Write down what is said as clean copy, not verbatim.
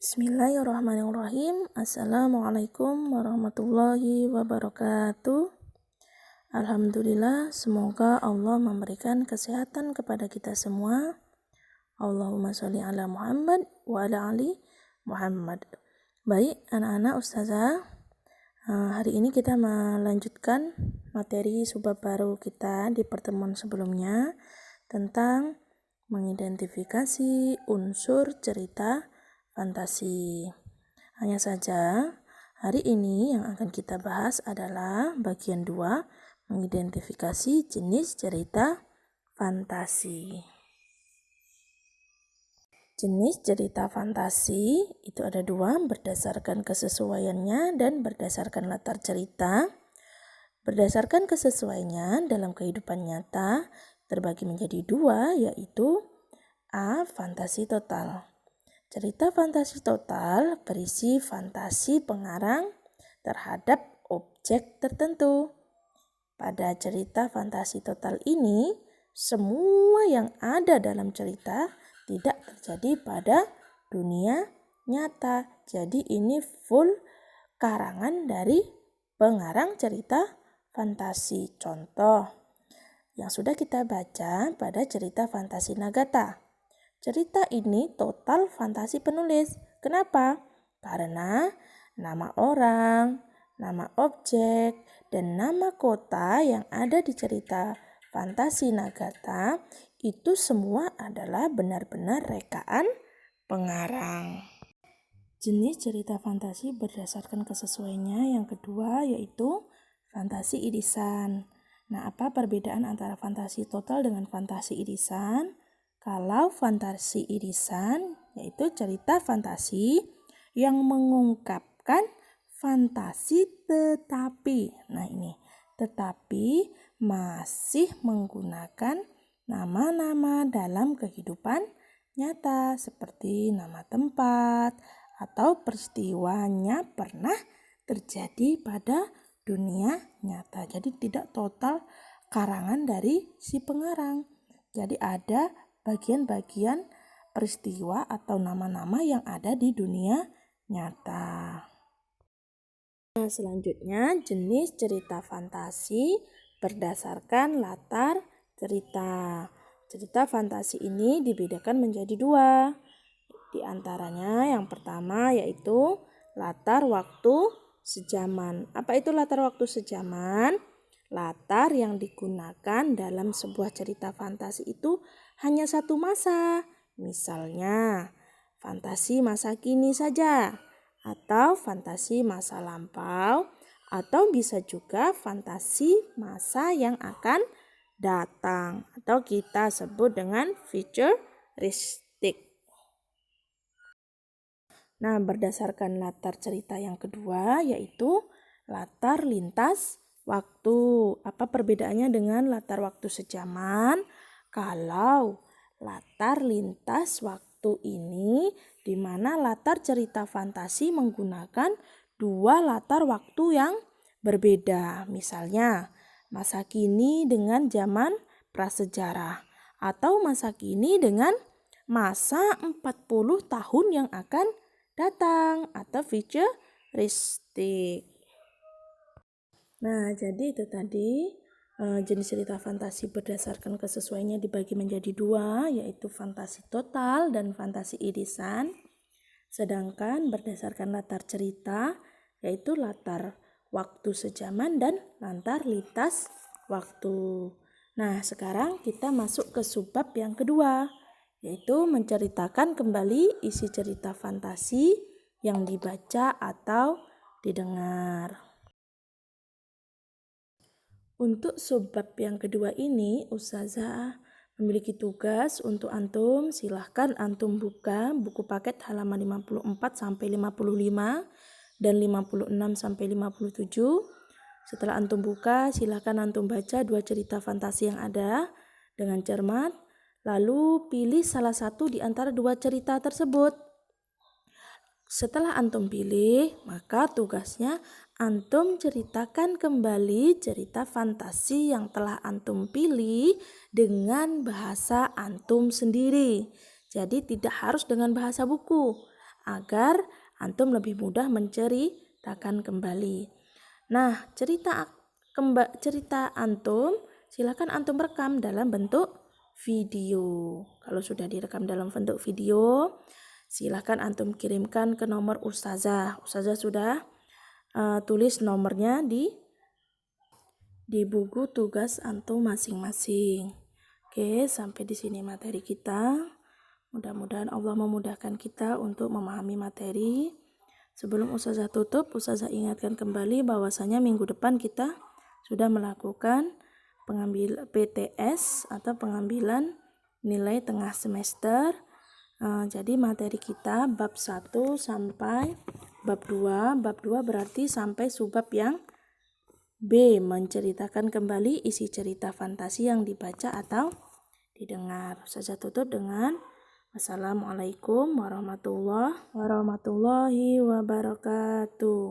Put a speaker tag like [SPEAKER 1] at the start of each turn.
[SPEAKER 1] Bismillahirrahmanirrahim. Assalamualaikum warahmatullahi wabarakatuh. Alhamdulillah, semoga Allah memberikan kesehatan kepada kita semua. Allahumma sholli ala Muhammad wa ala ali Muhammad. Baik, anak-anak ustazah, hari ini kita melanjutkan materi subbab baru kita di pertemuan sebelumnya tentang mengidentifikasi unsur cerita fantasi. Hanya saja, hari ini yang akan kita bahas adalah bagian 2, mengidentifikasi jenis cerita fantasi. Jenis cerita fantasi itu ada 2, berdasarkan kesesuaiannya dan berdasarkan latar cerita. Berdasarkan kesesuaiannya dalam kehidupan nyata terbagi menjadi 2, yaitu A. Fantasi total. Cerita fantasi total berisi fantasi pengarang terhadap objek tertentu. Pada cerita fantasi total ini, semua yang ada dalam cerita tidak terjadi pada dunia nyata. Jadi ini full karangan dari pengarang cerita fantasi. Contoh yang sudah kita baca pada cerita fantasi Nagata. Cerita ini total fantasi penulis. Kenapa? Karena nama orang, nama objek, dan nama kota yang ada di cerita fantasi Nagata itu semua adalah benar-benar rekaan pengarang. Jenis cerita fantasi berdasarkan kesesuaiannya yang kedua yaitu fantasi irisan. Nah, apa perbedaan antara fantasi total dengan fantasi irisan? Kalau fantasi irisan yaitu cerita fantasi yang mengungkapkan fantasi tetapi masih menggunakan nama-nama dalam kehidupan nyata seperti nama tempat atau peristiwanya pernah terjadi pada dunia nyata. Jadi tidak total karangan dari si pengarang. Jadi ada bagian-bagian peristiwa atau nama-nama yang ada di dunia nyata. Nah, selanjutnya jenis cerita fantasi berdasarkan latar cerita. Cerita fantasi ini dibedakan menjadi 2. Di antaranya yang pertama yaitu latar waktu sejaman. Apa itu latar waktu sejaman? Latar yang digunakan dalam sebuah cerita fantasi itu hanya satu masa. Misalnya, fantasi masa kini saja, atau fantasi masa lampau, atau bisa juga fantasi masa yang akan datang, atau kita sebut dengan futuristik. Nah, berdasarkan latar cerita yang kedua yaitu latar lintas waktu. Apa perbedaannya dengan latar waktu sejaman? Kalau latar lintas waktu ini di mana latar cerita fantasi menggunakan 2 latar waktu yang berbeda. Misalnya, masa kini dengan zaman prasejarah atau masa kini dengan masa 40 tahun yang akan datang atau futuristik. Nah, jadi itu tadi jenis cerita fantasi berdasarkan kesesuaiannya dibagi menjadi 2, yaitu fantasi total dan fantasi irisan. Sedangkan berdasarkan latar cerita yaitu latar waktu sejaman dan latar lintas waktu. Nah, sekarang kita masuk ke subbab yang kedua, yaitu menceritakan kembali isi cerita fantasi yang dibaca atau didengar. Untuk subbab yang kedua ini, ustazah memiliki tugas untuk antum. Silahkan antum buka buku paket halaman 54 sampai 55 dan 56 sampai 57. Setelah antum buka, silahkan antum baca 2 cerita fantasi yang ada dengan cermat. Lalu pilih salah satu di antara 2 cerita tersebut. Setelah antum pilih, maka tugasnya antum ceritakan kembali cerita fantasi yang telah antum pilih dengan bahasa antum sendiri. Jadi tidak harus dengan bahasa buku. agar antum lebih mudah menceritakan kembali. Nah, cerita antum silakan antum rekam dalam bentuk video. Kalau sudah direkam dalam bentuk video, silakan antum kirimkan ke nomor ustazah. Ustazah sudah tulis nomornya di buku tugas antum masing-masing. Oke, sampai di sini materi kita. Mudah-mudahan Allah memudahkan kita untuk memahami materi. Sebelum ustazah tutup, ustazah ingatkan kembali bahwasanya minggu depan kita sudah melakukan pengambil PTS atau pengambilan nilai tengah semester. Jadi materi kita bab 1 sampai bab 2. Bab 2 berarti sampai subbab yang B, menceritakan kembali isi cerita fantasi yang dibaca atau didengar. Ustazah tutup dengan Wassalamualaikum warahmatullahi wabarakatuh.